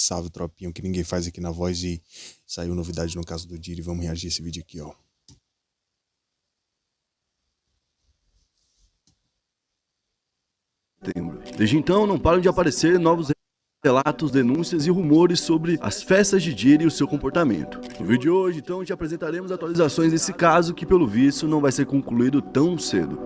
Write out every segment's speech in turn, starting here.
Salve, tropinha, o que ninguém faz aqui na Voz e saiu novidade no caso do Diri. Vamos reagir a esse vídeo aqui, ó. Desde então, não param de aparecer novos relatos, denúncias e rumores sobre as festas de Diri e o seu comportamento. No vídeo de hoje, então, te apresentaremos atualizações desse caso que, pelo visto, não vai ser concluído tão cedo.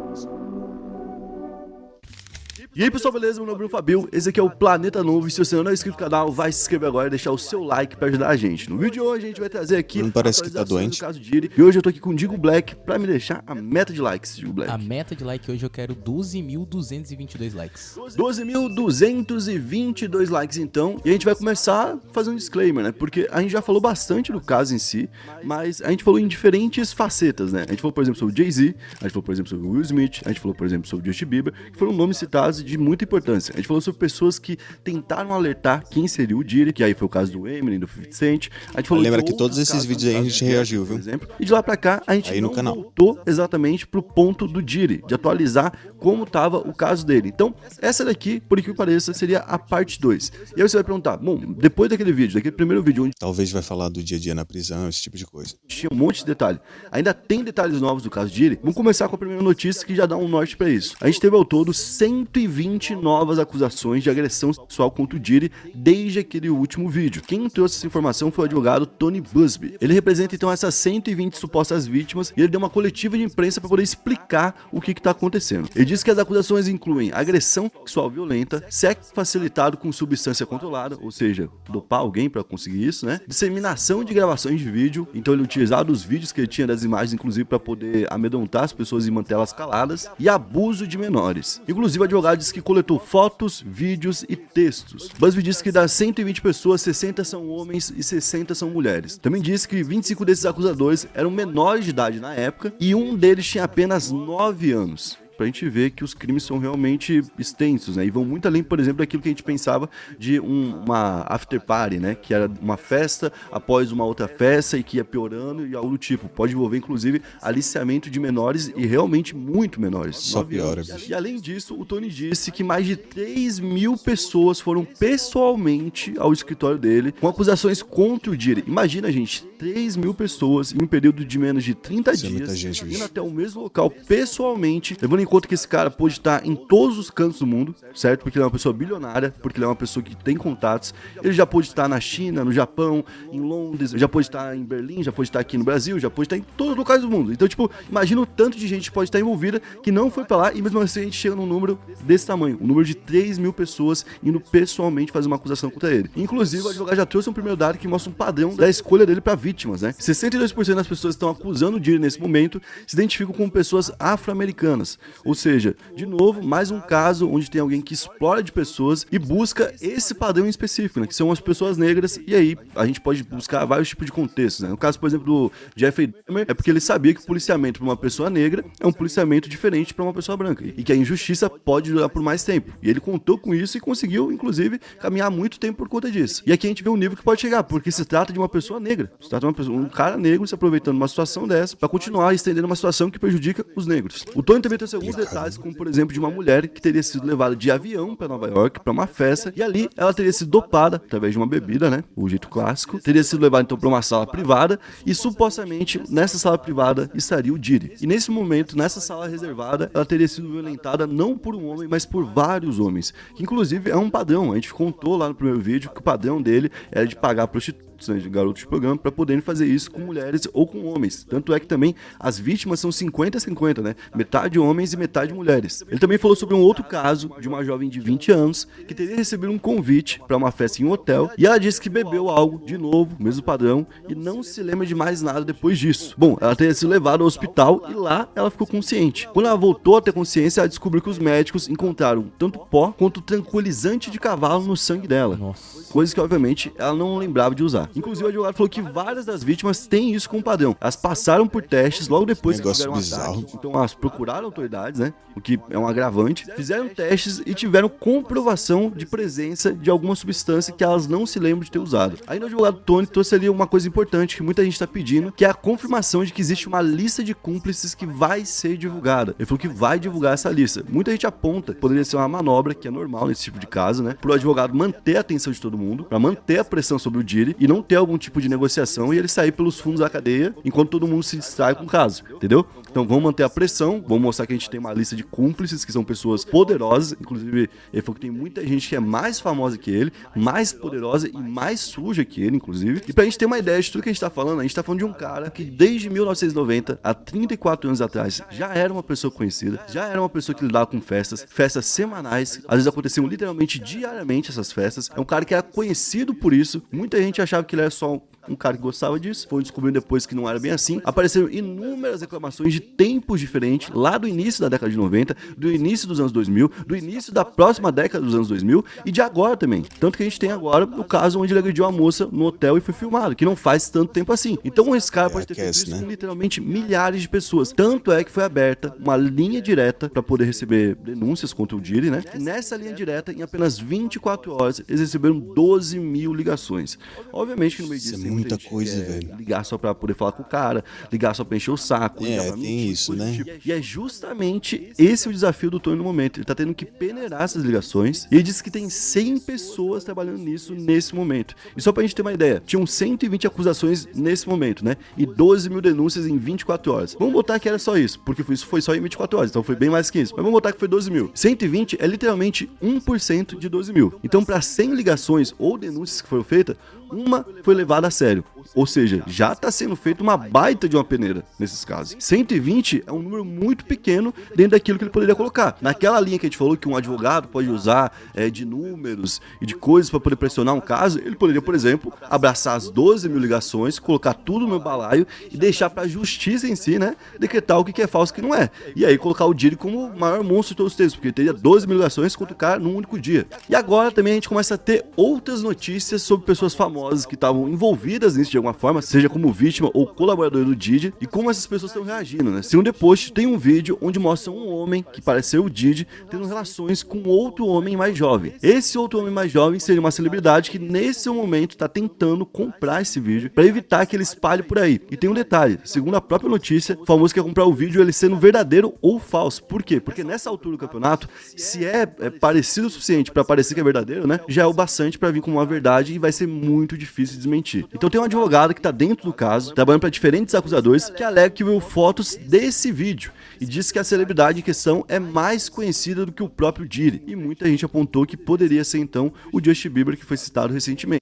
E aí pessoal, beleza? Meu nome é Bruno Fabio, esse aqui é o Planeta Novo e se você não é inscrito no canal, vai se inscrever agora e deixar o seu like pra ajudar a gente. No vídeo de hoje a gente vai trazer aqui parece que tá doente. do caso Diri. E hoje eu tô aqui com o Digo Black pra me deixar a meta de likes, Digo Black. A meta de like hoje eu quero 12.222 likes. 12.222 likes então, e a gente vai começar fazendo um disclaimer, né? Porque a gente já falou bastante do caso em si, mas a gente falou em diferentes facetas, né? A gente falou, por exemplo, sobre Jay-Z, a gente falou, por exemplo, sobre Will Smith, a gente falou, por exemplo, sobre Justin Bieber, que foram nomes citados de muita importância. A gente falou sobre pessoas que tentaram alertar quem seria o Diri, que aí foi o caso do Eminem, do 50 Cent. A gente falou lembra que todos esses vídeos aí a gente reagiu, viu? Exemplo. E de lá pra cá, a gente aí no não canal voltou exatamente pro ponto do Diri, de atualizar como tava o caso dele. Então, essa daqui, por que pareça, seria a parte 2. E aí você vai perguntar, bom, depois daquele vídeo, daquele primeiro vídeo, onde talvez vai falar do dia a dia na prisão, esse tipo de coisa. Tinha um monte de detalhe. Ainda tem detalhes novos do caso Diri? Vamos começar com a primeira notícia que já dá um norte pra isso. A gente teve ao todo 120 novas acusações de agressão sexual contra o Diri desde aquele último vídeo. Quem trouxe essa informação foi o advogado Tony Buzbee. Ele representa então essas 120 supostas vítimas e ele deu uma coletiva de imprensa para poder explicar o que está acontecendo. Ele disse que as acusações incluem agressão sexual violenta, sexo facilitado com substância controlada, ou seja, dopar alguém para conseguir isso, né? Disseminação de gravações de vídeo, então ele utilizava os vídeos que ele tinha das imagens, inclusive para poder amedrontar as pessoas e mantê-las caladas, e abuso de menores. Inclusive o advogado disse que coletou fotos, vídeos e textos. Buzbee disse que das 120 pessoas, 60 são homens e 60 são mulheres. Também disse que 25 desses acusadores eram menores de idade na época e um deles tinha apenas 9 anos. Pra gente ver que os crimes são realmente extensos, né? E vão muito além, por exemplo, daquilo que a gente pensava de uma after party, né? Que era uma festa após uma outra festa e que ia piorando e algo do tipo. Pode envolver, inclusive, aliciamento de menores e realmente muito menores. Só piora, bicho. E além disso, o Tony disse que mais de 3.000 pessoas foram pessoalmente ao escritório dele com acusações contra o Diri. Imagina, gente, 3.000 pessoas em um período de menos de 30 dias, indo até o mesmo local pessoalmente, levando em conta que esse cara pode estar em todos os cantos do mundo, certo? Porque ele é uma pessoa bilionária, porque ele é uma pessoa que tem contatos. Ele já pode estar na China, no Japão, em Londres, já pode estar em Berlim, já pode estar aqui no Brasil, já pode estar em todos os locais do mundo. Então, tipo, imagina o tanto de gente que pode estar envolvida que não foi pra lá e mesmo assim a gente chega num número desse tamanho, um número de 3.000 pessoas indo pessoalmente fazer uma acusação contra ele. Inclusive, o advogado já trouxe um primeiro dado que mostra um padrão da escolha dele pra vítimas, né? 62% das pessoas que estão acusando o Diri nesse momento se identificam como pessoas afro-americanas. Ou seja, de novo, mais um caso onde tem alguém que explora de pessoas e busca esse padrão em específico, né, que são as pessoas negras, e aí a gente pode buscar vários tipos de contextos, né? No caso, por exemplo, do Jeffrey Dahmer, é porque ele sabia que o policiamento para uma pessoa negra é um policiamento diferente para uma pessoa branca, e que a injustiça pode durar por mais tempo. E ele contou com isso e conseguiu, inclusive, caminhar muito tempo por conta disso. E aqui a gente vê o nível que pode chegar, porque se trata de uma pessoa negra, se trata de uma pessoa, um cara negro se aproveitando de uma situação dessa para continuar estendendo uma situação que prejudica os negros. O Tony também trouxe alguns detalhes, como por exemplo de uma mulher que teria sido levada de avião para Nova York para uma festa e ali ela teria sido dopada através de uma bebida, né, o jeito clássico, teria sido levada então para uma sala privada e supostamente nessa sala privada estaria o Diri. E nesse momento, nessa sala reservada, ela teria sido violentada não por um homem, mas por vários homens, que inclusive é um padrão. A gente contou lá no primeiro vídeo que o padrão dele era de pagar prostitutas, de garotos de programa, para poderem fazer isso com mulheres ou com homens. Tanto é que também as vítimas são 50-50, né? Metade homens e metade mulheres. Ele também falou sobre um outro caso de uma jovem de 20 anos que teria recebido um convite para uma festa em um hotel e ela disse que bebeu algo, de novo, mesmo padrão, e não se lembra de mais nada depois disso. Bom, ela teria sido levada ao hospital e lá ela ficou consciente. Quando ela voltou a ter consciência, ela descobriu que os médicos encontraram tanto pó quanto tranquilizante de cavalo no sangue dela. Nossa. Coisas que, obviamente, ela não lembrava de usar. Inclusive, o advogado falou que várias das vítimas têm isso como padrão. Elas passaram por testes logo depois que Negócio tiveram um bizarro. ataque. Então, elas procuraram autoridades, né? O que é um agravante. Fizeram testes e tiveram comprovação de presença de alguma substância que elas não se lembram de ter usado. Aí, o advogado Tony trouxe ali uma coisa importante que muita gente está pedindo, que é a confirmação de que existe uma lista de cúmplices que vai ser divulgada. Ele falou que vai divulgar essa lista. Muita gente aponta que poderia ser uma manobra, que é normal nesse tipo de caso, né? Pro advogado manter a atenção de todo mundo, para manter a pressão sobre o Diddy e não ter algum tipo de negociação e ele sair pelos fundos da cadeia enquanto todo mundo se distrai com o caso, entendeu? Então vamos manter a pressão, vamos mostrar que a gente tem uma lista de cúmplices, que são pessoas poderosas, inclusive ele falou que tem muita gente que é mais famosa que ele, mais poderosa e mais suja que ele, inclusive. E pra gente ter uma ideia de tudo que a gente tá falando, a gente tá falando de um cara que desde 1990, há 34 anos atrás, já era uma pessoa conhecida, já era uma pessoa que lidava com festas semanais, às vezes aconteciam literalmente diariamente essas festas. É um cara que era conhecido por isso, muita gente achava que ele era só um cara que gostava disso, foi descobrindo depois que não era bem assim. Apareceram inúmeras reclamações de tempos diferentes, lá do início da década de 90, do início dos anos 2000, do início da próxima década dos anos 2000 e de agora também. Tanto que a gente tem agora o caso onde ele agrediu a moça no hotel e foi filmado, que não faz tanto tempo assim. Então esse cara pode ter feito isso com literalmente milhares de pessoas. Tanto é que foi aberta uma linha direta para poder receber denúncias contra o Diddy, né? E nessa linha direta, em apenas 24 horas, eles receberam 12 mil ligações. Obviamente que no meio disso tem muita coisa, velho. Ligar só pra poder falar com o cara, ligar só pra encher o saco. Tem isso, né? Tipo. E é justamente esse o desafio do Tony no momento. Ele tá tendo que peneirar essas ligações. E ele disse que tem 100 pessoas trabalhando nisso nesse momento. E só pra gente ter uma ideia, tinham 120 acusações nesse momento, né? E 12 mil denúncias em 24 horas. Vamos botar que era só isso, porque isso foi só em 24 horas, então foi bem mais que isso. Mas vamos botar que foi 12 mil. 120 é literalmente 1% de 12 mil. Então, pra 100 ligações ou denúncias que foram feitas, uma foi levada a sério. Ou seja, já está sendo feita uma baita de uma peneira nesses casos. 120 é um número muito pequeno dentro daquilo que ele poderia colocar. Naquela linha que a gente falou que um advogado pode usar de números e de coisas para poder pressionar um caso, ele poderia, por exemplo, abraçar as 12 mil ligações, colocar tudo no balaio e deixar para a justiça em si, né, decretar o que é falso e o que não é. E aí colocar o Diddy como o maior monstro de todos os tempos, porque ele teria 12 mil ligações contra o cara num único dia. E agora também a gente começa a ter outras notícias sobre pessoas famosas que estavam envolvidas nisso de alguma forma, seja como vítima ou colaborador do Diddy, e como essas pessoas estão reagindo, né? Segundo The Post, tem um vídeo onde mostra um homem que parece ser o Diddy tendo relações com outro homem mais jovem. Esse outro homem mais jovem seria uma celebridade que nesse momento está tentando comprar esse vídeo para evitar que ele espalhe por aí. E tem um detalhe, segundo a própria notícia, o famoso quer comprar o vídeo ele sendo verdadeiro ou falso. Por quê? Porque nessa altura do campeonato, se é parecido o suficiente para parecer que é verdadeiro, né? Já é o bastante para vir com uma verdade e vai ser muito difícil de desmentir. Então tem um advogado que tá dentro do caso, trabalhando para diferentes acusadores, que alega que viu fotos desse vídeo e diz que a celebridade em questão é mais conhecida do que o próprio Diddy. E muita gente apontou que poderia ser então o Justin Bieber, que foi citado recentemente.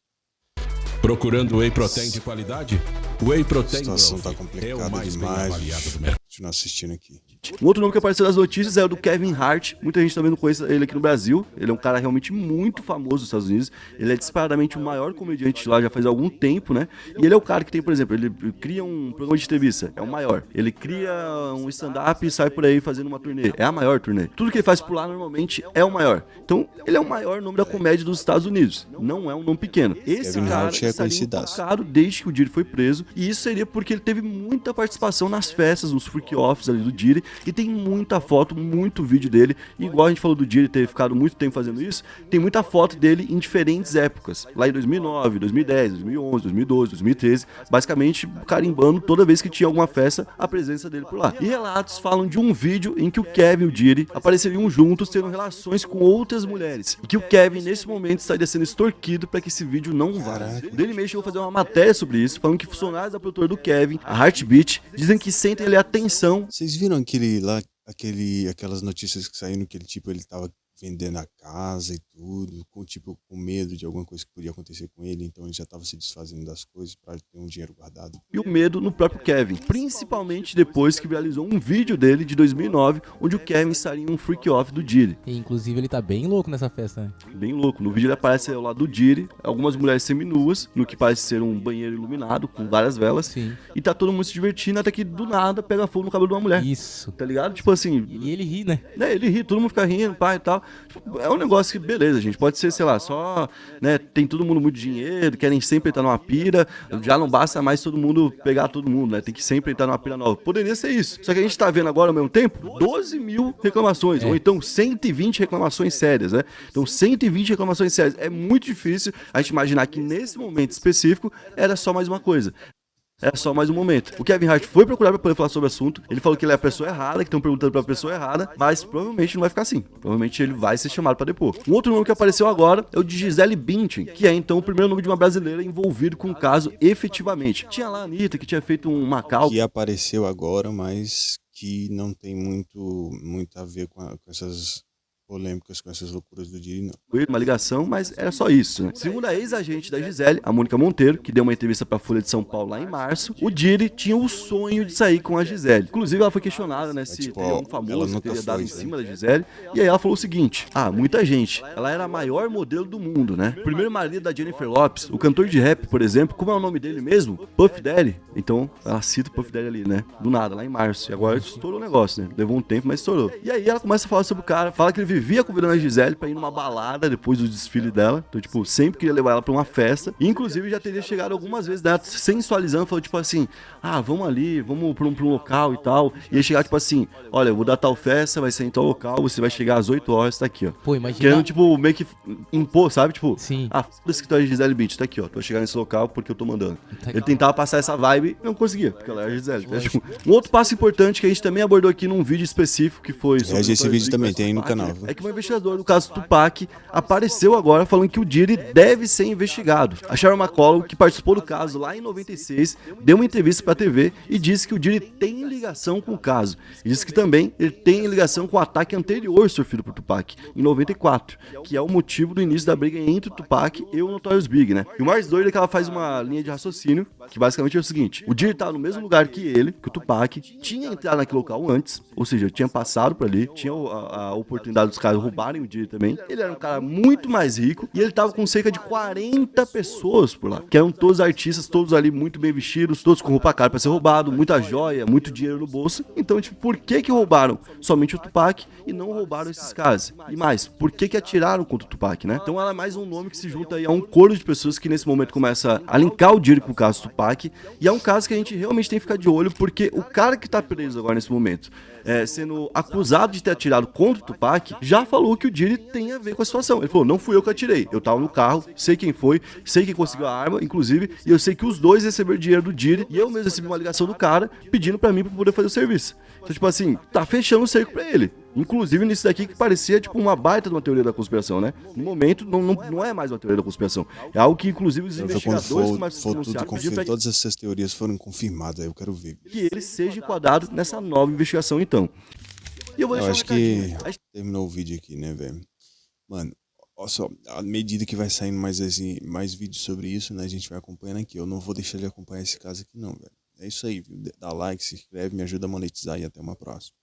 Procurando Whey Protein de qualidade? Whey Protein A situação tá é o complicada mais bem demais. avaliado do mercado. Continuar assistindo aqui. Um outro nome que apareceu nas notícias é o do Kevin Hart. Muita gente também não conhece ele aqui no Brasil. Ele é um cara realmente muito famoso nos Estados Unidos. Ele é disparadamente o maior comediante lá já faz algum tempo, né? E ele é o cara que tem, por exemplo, ele cria um programa de entrevista, é o maior. Ele cria um stand-up e sai por aí fazendo uma turnê, é a maior turnê. Tudo que ele faz por lá normalmente é o maior. Então, ele é o maior nome da comédia dos Estados Unidos. Não é um nome pequeno. Esse Kevin cara Hart é estaria conhecidaço. intocado desde que o Diddy foi preso. E isso seria porque ele teve muita participação nas festas, nos freak-offs ali do Diddy. E tem muita foto, muito vídeo dele. E igual a gente falou do Diddy ter ficado muito tempo fazendo isso, tem muita foto dele em diferentes épocas. Lá em 2009, 2010, 2011, 2012, 2013. Basicamente carimbando toda vez que tinha alguma festa a presença dele por lá. E relatos falam de um vídeo em que o Kevin e o Diddy apareceriam juntos tendo relações com outras mulheres. E que o Kevin nesse momento estaria sendo extorquido para que esse vídeo não vaze. O Daily Mail chegou a fazer uma matéria sobre isso, falando que funcionários da produtora do Kevin, a Heartbeat, dizem que sentem ali a tensão. Vocês viram aquelas notícias que saíram que ele tava vendendo a casa e tudo, com medo de alguma coisa que podia acontecer com ele, então ele já estava se desfazendo das coisas para ter um dinheiro guardado. E o medo no próprio Kevin, principalmente depois que viralizou um vídeo dele de 2009, onde o Kevin estaria em um freak-off do Diddy. E, inclusive, ele tá bem louco nessa festa, né? Bem louco. No vídeo ele aparece ao lado do Diddy, algumas mulheres seminuas, no que parece ser um banheiro iluminado, com várias velas. Sim. E tá todo mundo se divertindo, até que do nada pega fogo no cabelo de uma mulher. Isso. Tá ligado? Tipo assim... E ele ri, né? Ele ri, todo mundo fica rindo, pai e tal. Tipo, é um negócio que, beleza, gente, pode ser, sei lá, só, né, tem todo mundo muito dinheiro, querem sempre entrar numa pira, já não basta mais todo mundo pegar todo mundo, né, tem que sempre entrar numa pira nova. Poderia ser isso. Só que a gente tá vendo agora, ao mesmo tempo, 12 mil reclamações, ou então 120 reclamações sérias, né? Então, 120 reclamações sérias. É muito difícil a gente imaginar que nesse momento específico era só mais uma coisa. Era só mais um momento. O Kevin Hart foi procurar pra poder falar sobre o assunto. Ele falou que ele é a pessoa errada, que estão perguntando pra pessoa errada, mas provavelmente não vai ficar assim. Provavelmente ele vai ser chamado pra depor. Um outro nome que apareceu agora é o de Gisele Bündchen, que é então o primeiro nome de uma brasileira envolvido com o caso efetivamente. Tinha lá a Anitta, que tinha feito um Macau. Que apareceu agora, mas que não tem muito a ver com essas polêmicas, com essas loucuras do Diddy, não. Uma ligação, mas era só isso, né? Segundo a ex-agente da Gisele, a Mônica Monteiro, que deu uma entrevista pra Folha de São Paulo lá em março, o Diddy tinha o sonho de sair com a Gisele. Inclusive, ela foi questionada, né, se teria um famoso que teria dado em cima da Gisele. E aí ela falou o seguinte: muita gente. Ela era a maior modelo do mundo, né? O primeiro marido da Jennifer Lopez, o cantor de rap, por exemplo, como é o nome dele mesmo? Puff Daddy. Então, ela cita o Puff Daddy ali, né? Do nada, lá em março. E agora estourou o negócio, né? Levou um tempo, mas estourou. E aí ela começa a falar sobre o cara, fala que ele vivia convidando a Gisele pra ir numa balada depois do desfile dela. Então, tipo, sempre queria levar ela pra uma festa. E, inclusive, já teria chegado algumas vezes dela sensualizando, falou, tipo assim, vamos ali, vamos pra um local e tal. E aí chegar, tipo assim, olha, eu vou dar tal festa, vai ser em tal local, você vai chegar às 8 horas, tá aqui, ó. Pô, imagina. Querendo, tipo, meio que impor, sabe? Tipo, Sim. foda-se que tu é Gisele Bündchen, tá aqui, ó. Tu vai chegar nesse local porque eu tô mandando. Tá. Ele tentava passar essa vibe e não conseguia, porque ela era Gisele. Tipo, um outro passo importante que a gente também abordou aqui num vídeo específico que foi sobre Esse vídeo também tem aí no canal. é que uma investigadora do caso Tupac apareceu agora falando que o Diddy deve ser investigado. A Sharon McCollum, que participou do caso lá em 96, deu uma entrevista pra TV e disse que o Diddy tem ligação com o caso. E disse que também ele tem ligação com o ataque anterior sofrido por Tupac, em 94, que é o motivo do início da briga entre o Tupac e o Notorious Big, né? E o mais doido é que ela faz uma linha de raciocínio, que basicamente é o seguinte: o Diddy tá no mesmo lugar que ele, que o Tupac, tinha entrado naquele local antes, ou seja, tinha passado por ali, tinha a oportunidade dos caras roubarem o Diddy também. Ele era um cara muito mais rico e ele tava com cerca de 40 pessoas por lá, que eram todos artistas, todos ali muito bem vestidos, todos com roupa cara pra ser roubado, muita joia, muito dinheiro no bolso. Então, tipo, por que roubaram somente o Tupac e não roubaram esses caras? E mais, por que atiraram contra o Tupac, né? Então ela é mais um nome que se junta aí a um coro de pessoas que nesse momento começa a linkar o Diddy com o caso Tupac, e é um caso que a gente realmente tem que ficar de olho, porque o cara que tá preso agora nesse momento, sendo acusado de ter atirado contra o Tupac, já falou que o Diddy tem a ver com a situação. Ele falou, não fui eu que atirei, eu tava no carro, sei quem foi, sei quem conseguiu a arma, inclusive, e eu sei que os dois receberam dinheiro do Diddy, e eu mesmo recebi uma ligação do cara pedindo pra mim pra poder fazer o serviço. Então, tipo assim, tá fechando o cerco pra ele. Inclusive nisso daqui que parecia tipo uma baita de uma teoria da conspiração, né? No momento não é mais uma teoria da conspiração. É algo que inclusive os investigadores começam a se pronunciar, pedindo pra todas essas teorias foram confirmadas, eu quero ver. que ele seja enquadrado nessa nova investigação, então. E eu vou deixar acho que terminou o vídeo aqui, né, velho? Mano, olha só, à medida que vai saindo mais vídeos sobre isso, né, a gente vai acompanhando aqui. Eu não vou deixar de acompanhar esse caso aqui não, velho. É isso aí, viu? Dá like, se inscreve, me ajuda a monetizar e até uma próxima.